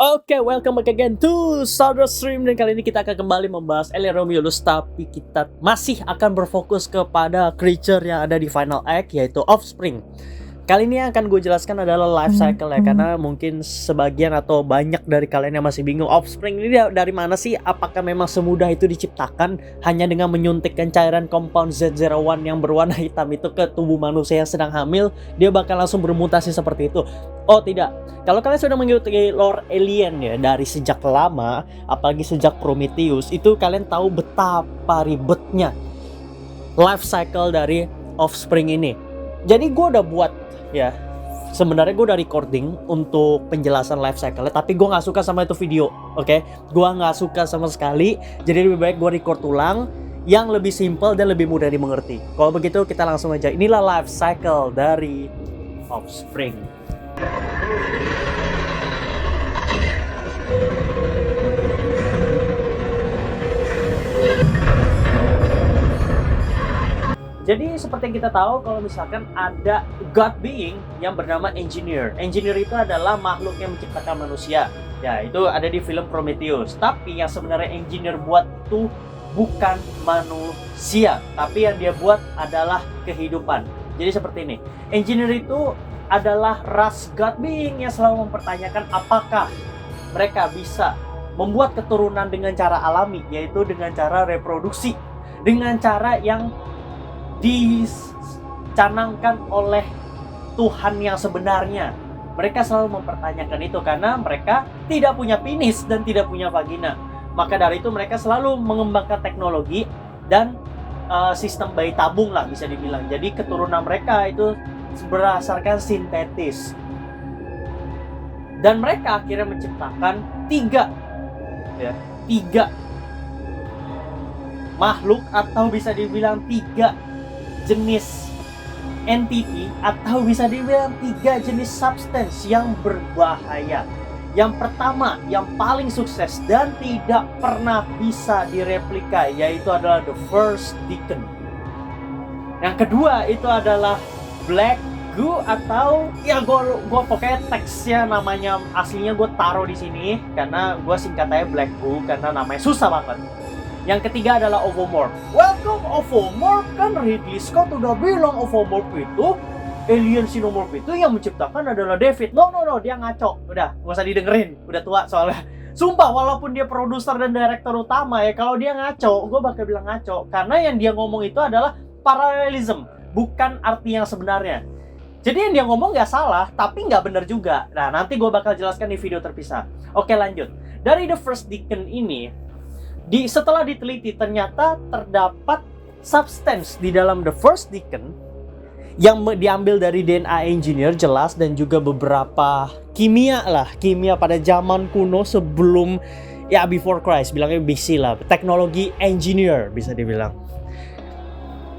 Oke, welcome back again to Southern Stream. Dan kali ini kita akan kembali membahas Alien Romulus, tapi kita masih akan berfokus kepada creature yang ada di Final Act, yaitu Offspring. Kali ini yang akan gue jelaskan adalah life cycle ya, karena mungkin sebagian atau banyak dari kalian yang masih bingung Offspring ini dari mana sih? Apakah memang semudah itu diciptakan hanya dengan menyuntikkan cairan compound Z01 yang berwarna hitam itu ke tubuh manusia yang sedang hamil, dia bakal langsung bermutasi seperti itu? Oh tidak, kalau kalian sudah mengikuti lore alien ya dari sejak lama, apalagi sejak Prometheus, itu kalian tahu betapa ribetnya life cycle dari Offspring ini. Jadi gue udah buat ya, sebenarnya gue udah recording untuk penjelasan life cycle, tapi gue nggak suka sama itu video, oke? Gue nggak suka sama sekali, jadi lebih baik gue record ulang yang lebih simple dan lebih mudah dimengerti. Kalau begitu kita langsung aja, inilah life cycle dari Offspring. Jadi seperti yang kita tahu, kalau misalkan ada God being yang bernama Engineer. Engineer itu adalah makhluk yang menciptakan manusia. Ya, itu ada di film Prometheus. Tapi yang sebenarnya Engineer buat itu bukan manusia, tapi yang dia buat adalah kehidupan. Jadi seperti ini. Engineer itu adalah ras God being yang selalu mempertanyakan apakah mereka bisa membuat keturunan dengan cara alami, yaitu dengan cara reproduksi, dengan cara yang dicanangkan oleh Tuhan yang sebenarnya. Mereka selalu mempertanyakan itu karena mereka tidak punya penis dan tidak punya vagina. Maka dari itu mereka selalu mengembangkan teknologi dan sistem bayi tabung lah bisa dibilang. Jadi keturunan mereka itu berdasarkan sintetis. Dan mereka akhirnya menciptakan tiga makhluk, atau bisa dibilang tiga jenis entity, atau bisa dibilang tiga jenis substance yang berbahaya. Yang pertama, yang paling sukses dan tidak pernah bisa direplika, yaitu adalah the First Deacon. Yang kedua itu adalah Black Goo, atau ya gue pokoknya teksnya namanya aslinya gue taruh di sini karena gue singkatannya Black Goo karena namanya susah banget. Yang ketiga adalah Ovomorph. Welcome Ovomorph, kan Ridley Scott udah bilang Ovomorph itu, alien Xenomorph itu yang menciptakan adalah David. No, dia ngaco. Udah, gak usah didengerin. Udah tua soalnya. Sumpah, walaupun dia produser dan direktur utama ya, kalau dia ngaco, gue bakal bilang ngaco. Karena yang dia ngomong itu adalah paralelism, bukan arti yang sebenarnya. Jadi yang dia ngomong gak salah, tapi gak benar juga. Nah, nanti gue bakal jelaskan di video terpisah. Oke, lanjut. Dari The First Deacon ini, setelah diteliti ternyata terdapat substance di dalam The First Deacon yang diambil dari DNA Engineer jelas, dan juga beberapa kimia pada zaman kuno sebelum ya before Christ, bilangnya BC lah, teknologi Engineer bisa dibilang.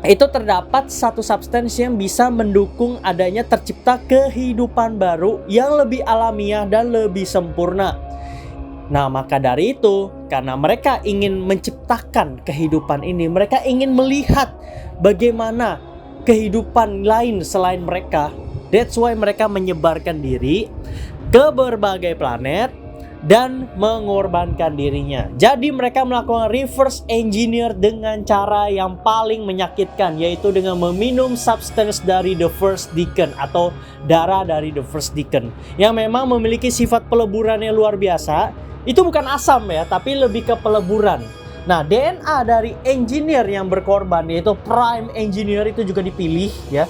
Itu terdapat satu substance yang bisa mendukung adanya tercipta kehidupan baru yang lebih alamiah dan lebih sempurna. Nah, maka dari itu, karena mereka ingin menciptakan kehidupan ini, mereka ingin melihat bagaimana kehidupan lain selain mereka. That's why mereka menyebarkan diri ke berbagai planet dan mengorbankan dirinya. Jadi mereka melakukan reverse engineer dengan cara yang paling menyakitkan, yaitu dengan meminum substance dari The First Deacon atau darah dari The First Deacon, yang memang memiliki sifat peleburan yang luar biasa. Itu bukan asam ya, tapi lebih ke peleburan. Nah, DNA dari engineer yang berkorban, yaitu Prime Engineer, itu juga dipilih ya.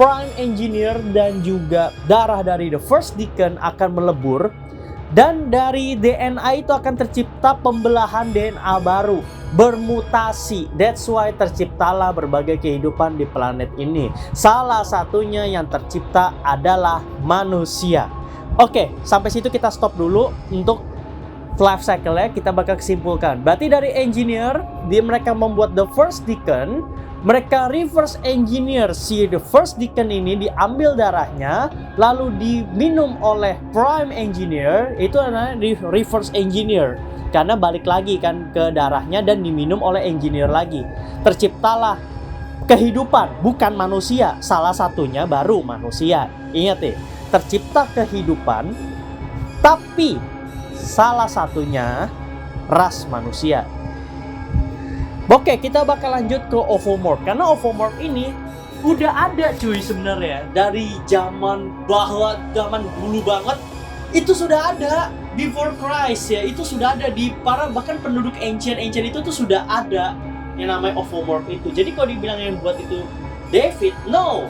Prime Engineer dan juga darah dari The First Deacon akan melebur, dan dari DNA itu akan tercipta pembelahan DNA baru, bermutasi. That's why terciptalah berbagai kehidupan di planet ini. Salah satunya yang tercipta adalah manusia. Oke, sampai situ kita stop dulu untuk life cycle-nya. Kita bakal kesimpulkan. Berarti dari engineer, mereka membuat The First Deacon, mereka reverse engineer si The First Deacon ini, diambil darahnya, lalu diminum oleh Prime Engineer, itu adalah reverse engineer. Karena balik lagi kan ke darahnya dan diminum oleh engineer lagi. Terciptalah kehidupan, bukan manusia. Salah satunya baru manusia. Ingat ya, tercipta kehidupan, tapi salah satunya ras manusia. Oke, kita bakal lanjut ke Ovomorph. Karena Ovomorph ini udah ada cuy sebenarnya. Dari zaman dulu banget, itu sudah ada. Before Christ ya, itu sudah ada di para bahkan penduduk ancient itu tuh sudah ada yang namanya Ovomorph itu. Jadi kalau dibilang yang buat itu David, no,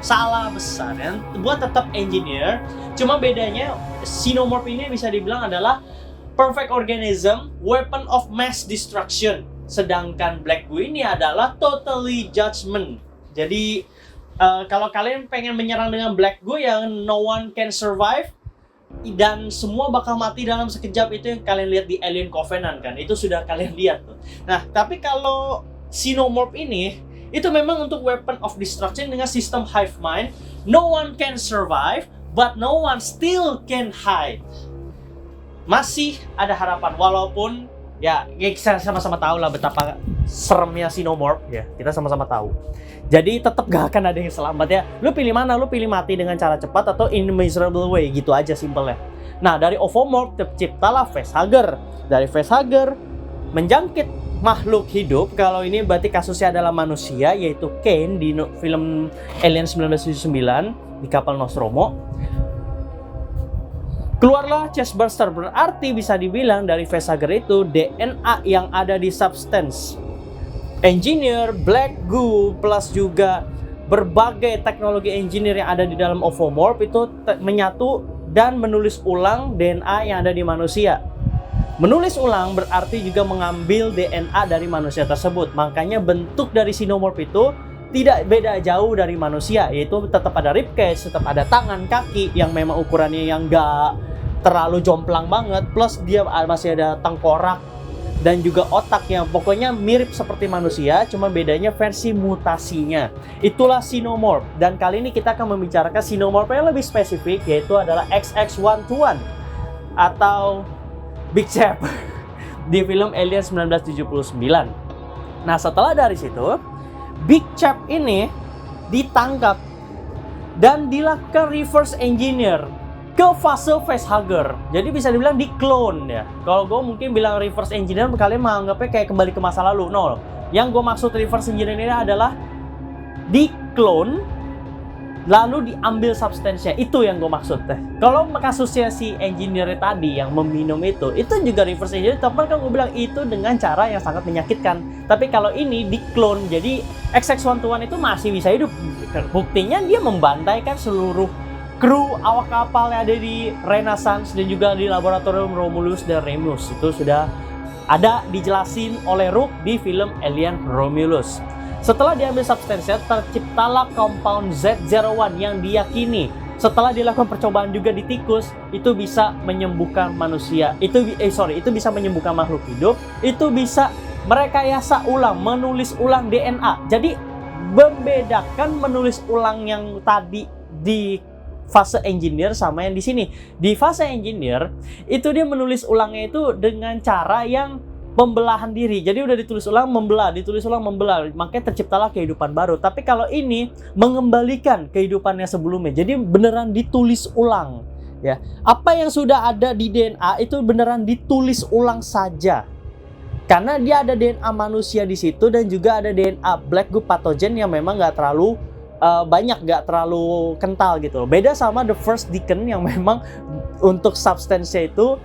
salah besar. Yang buat tetap engineer, cuma bedanya Xenomorph ini bisa dibilang adalah perfect organism, weapon of mass destruction. Sedangkan Black Goo ini adalah totally judgment. Jadi kalau kalian pengen menyerang dengan Black Goo yang no one can survive dan semua bakal mati dalam sekejap, itu yang kalian lihat di Alien Covenant kan, itu sudah kalian lihat tuh. Nah, tapi kalau Xenomorph ini itu memang untuk weapon of destruction dengan sistem hive mind. No one can survive, but no one still can hide. Masih ada harapan, walaupun ya kita sama-sama tahu lah betapa seremnya Xenomorph ya, kita sama-sama tahu. Jadi tetap gak akan ada yang selamat ya. Lu pilih mana? Lu pilih mati dengan cara cepat atau in a miserable way, gitu aja simpelnya. Nah, dari Ovomorph terciptalah Facehugger. Dari Facehugger menjangkit makhluk hidup. Kalau ini berarti kasusnya adalah manusia, yaitu Kane di film Alien 1979 di kapal Nostromo. Keluarlah Chestburster, berarti bisa dibilang dari Facehugger itu DNA yang ada di substance engineer Black Goo plus juga berbagai teknologi engineer yang ada di dalam Ovomorph itu menyatu dan menulis ulang DNA yang ada di manusia. Menulis ulang berarti juga mengambil DNA dari manusia tersebut. Makanya bentuk dari Xenomorph itu tidak beda jauh dari manusia, yaitu tetap ada ribcage, tetap ada tangan, kaki yang memang ukurannya yang gak terlalu jomplang banget, plus dia masih ada tengkorak dan juga otaknya, pokoknya mirip seperti manusia, cuma bedanya versi mutasinya. Itulah Xenomorph. Dan kali ini kita akan membicarakan Xenomorph yang lebih spesifik, yaitu adalah XX-121 atau Big Chap di film Alien 1979. Nah, setelah dari situ, Big Chap ini ditangkap dan dilakukan reverse engineer ke fase Facehugger. Jadi bisa dibilang di clone ya. Kalau gue mungkin bilang reverse engineer, kalian menganggapnya kayak kembali ke masa lalu. No, yang gue maksud reverse engineer ini adalah di clone lalu diambil substansinya. Itu yang gue maksud teh. Kalau kasusnya si engineer tadi yang meminum itu juga reverse engineer, tapi kan gue bilang itu dengan cara yang sangat menyakitkan. Tapi kalau ini di clone, jadi XX-121 itu masih bisa hidup. Buktinya dia membantaikan seluruh kru awak kapal yang ada di Renaissance dan juga di laboratorium Romulus dan Remus. Itu sudah ada dijelasin oleh Rook di film Alien Romulus. Setelah diambil substansinya, terciptalah compound Z01 yang diyakini setelah dilakukan percobaan juga di tikus, itu bisa menyembuhkan manusia. Itu bisa menyembuhkan makhluk hidup. Itu bisa merekayasa ulang, menulis ulang DNA. Jadi membedakan menulis ulang yang tadi di fase engineer sama yang di sini. Di fase engineer itu dia menulis ulangnya itu dengan cara yang pembelahan diri. Jadi udah ditulis ulang, membelah, ditulis ulang, membelah. Makanya terciptalah kehidupan baru. Tapi kalau ini mengembalikan kehidupannya sebelumnya. Jadi beneran ditulis ulang, ya. Apa yang sudah ada di DNA itu beneran ditulis ulang saja. Karena dia ada DNA manusia di situ dan juga ada DNA Black Goo pathogen yang memang nggak terlalu banyak, gak terlalu kental gitu. Beda sama The First Deacon yang memang untuk substansinya itu,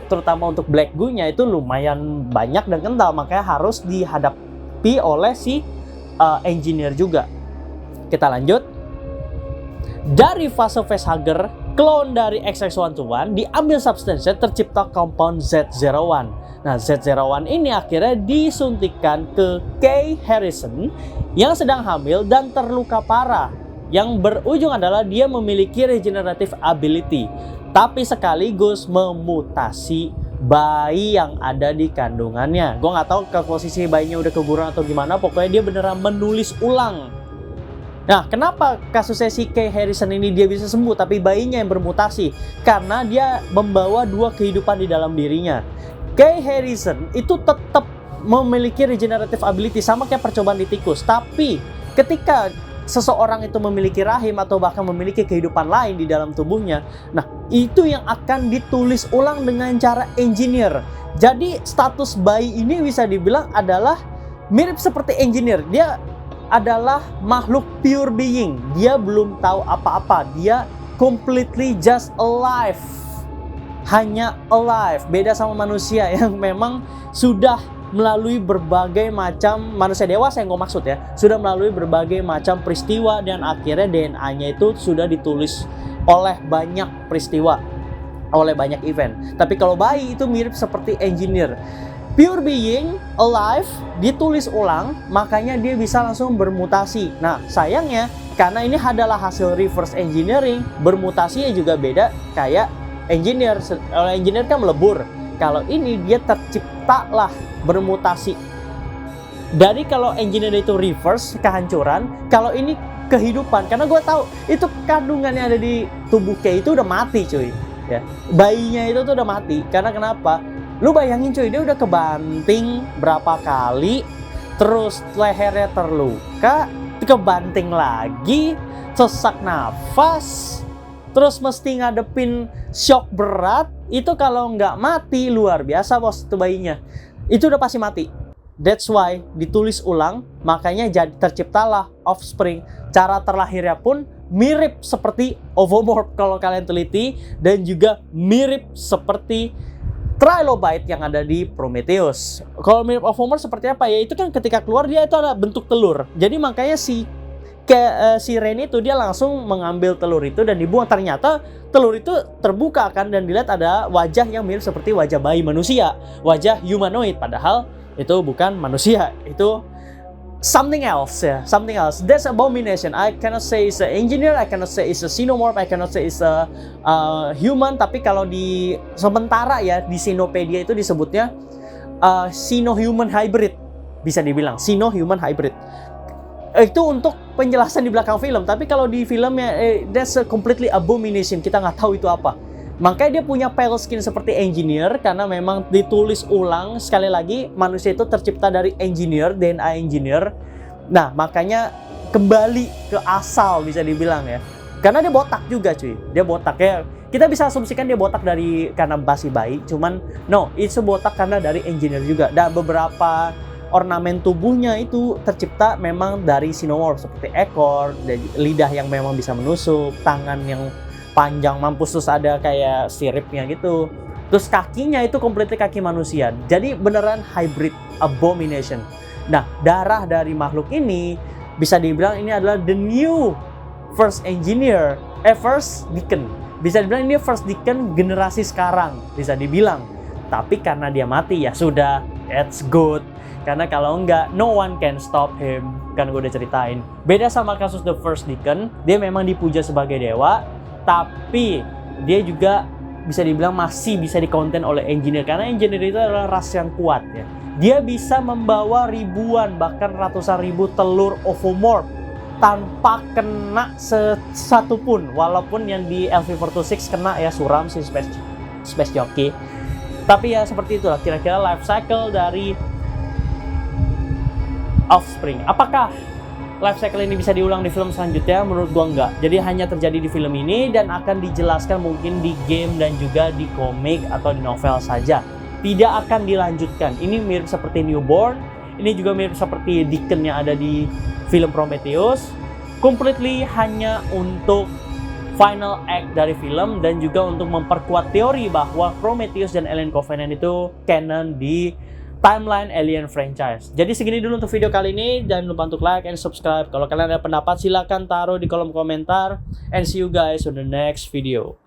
terutama untuk Black Goo-nya itu lumayan banyak dan kental, makanya harus dihadapi oleh si engineer juga. Kita lanjut. Dari fase Facehugger, clone dari XX-121 diambil substansinya, tercipta compound Z01. Nah, Z01 ini akhirnya disuntikkan ke Kay Harrison yang sedang hamil dan terluka parah. Yang berujung adalah dia memiliki regenerative ability, tapi sekaligus memutasi bayi yang ada di kandungannya. Gue nggak tahu ke posisi bayinya udah keguguran atau gimana, pokoknya dia beneran menulis ulang. Nah, kenapa kasusnya si Kay Harrison ini dia bisa sembuh tapi bayinya yang bermutasi? Karena dia membawa dua kehidupan di dalam dirinya. Kay Harrison itu tetap memiliki regenerative ability sama kayak percobaan di tikus, tapi ketika seseorang itu memiliki rahim atau bahkan memiliki kehidupan lain di dalam tubuhnya, nah itu yang akan ditulis ulang dengan cara engineer. Jadi status bayi ini bisa dibilang adalah mirip seperti engineer. Dia adalah makhluk pure being. Dia belum tahu apa-apa. Dia completely just alive. Hanya alive. Beda sama manusia yang memang sudah melalui berbagai macam, manusia dewasa yang gue maksud ya, sudah melalui berbagai macam peristiwa dan akhirnya DNA-nya itu sudah ditulis oleh banyak peristiwa, oleh banyak event. Tapi kalau bayi itu mirip seperti engineer, pure being, alive, ditulis ulang, makanya dia bisa langsung bermutasi. Nah sayangnya karena ini adalah hasil reverse engineering, bermutasinya juga beda kayak engineer. Engineer kan melebur, kalau ini dia tercipta lah bermutasi. Dari kalau engineer itu reverse, kehancuran, kalau ini kehidupan. Karena gue tahu itu kandungan yang ada di tubuh Kay itu udah mati cuy ya. Bayinya itu tuh udah mati. Karena kenapa? Lu bayangin cuy, dia udah kebanting berapa kali, terus lehernya terluka, kebanting lagi, sesak nafas, terus mesti ngadepin shock berat. Itu kalau nggak mati luar biasa bos, itu bayinya itu udah pasti mati. That's why ditulis ulang, makanya terciptalah offspring. Cara terlahirnya pun mirip seperti ovomorph kalau kalian teliti, dan juga mirip seperti trilobite yang ada di Prometheus. Kalau mirip ovomorph seperti apa ya? Itu kan ketika keluar dia itu ada bentuk telur. Jadi makanya si Rain itu dia langsung mengambil telur itu dan dibuang. Ternyata telur itu terbuka kan, dan dilihat ada wajah yang mirip seperti wajah bayi manusia, wajah humanoid, padahal itu bukan manusia, itu something else ya, something else. That's abomination. I cannot say it's an engineer, I cannot say it's a xenomorph, I cannot say it's a human. Tapi kalau di sementara ya di Xenopedia itu disebutnya Xeno-human hybrid, bisa dibilang Xeno-human hybrid. Itu untuk penjelasan di belakang film. Tapi kalau di filmnya that's a completely abomination. Kita nggak tahu itu apa. Makanya dia punya pale skin seperti engineer, karena memang ditulis ulang. Sekali lagi, manusia itu tercipta dari engineer, DNA engineer. Nah makanya kembali ke asal bisa dibilang ya. Karena dia botak juga cuy. Dia botak ya. Kita bisa asumsikan dia botak karena masih bayi. Cuman no, itu botak karena dari engineer juga. Dan beberapa ornamen tubuhnya itu tercipta memang dari xenomorph, seperti ekor, dan lidah yang memang bisa menusuk, tangan yang panjang mampus, terus ada kayak siripnya gitu, terus kakinya itu completely kaki manusia. Jadi beneran hybrid abomination. Nah darah dari makhluk ini bisa dibilang ini adalah the new first engineer, first deacon. Bisa dibilang ini first deacon generasi sekarang bisa dibilang. Tapi karena dia mati ya sudah, it's good. Karena kalau enggak, no one can stop him. Kan gue udah ceritain. Beda sama kasus The First Deacon, dia memang dipuja sebagai dewa, tapi dia juga bisa dibilang masih bisa dikonten oleh engineer. Karena engineer itu adalah ras yang kuat ya. Dia bisa membawa ribuan, bahkan ratusan ribu telur ovomorph tanpa kena satu pun. Walaupun yang di LV426 kena ya, suram si Space Jockey. Tapi ya seperti itulah kira-kira life cycle dari offspring. Apakah life cycle ini bisa diulang di film selanjutnya? Menurut gua enggak. Jadi hanya terjadi di film ini dan akan dijelaskan mungkin di game dan juga di komik atau di novel saja. Tidak akan dilanjutkan. Ini mirip seperti Newborn. Ini juga mirip seperti Deacon yang ada di film Prometheus. Completely hanya untuk final act dari film dan juga untuk memperkuat teori bahwa Prometheus dan Alien Covenant itu canon di timeline Alien franchise. Jadi segini dulu untuk video kali ini. Jangan lupa untuk like and subscribe. Kalau kalian ada pendapat silahkan taruh di kolom komentar. And see you guys on the next video.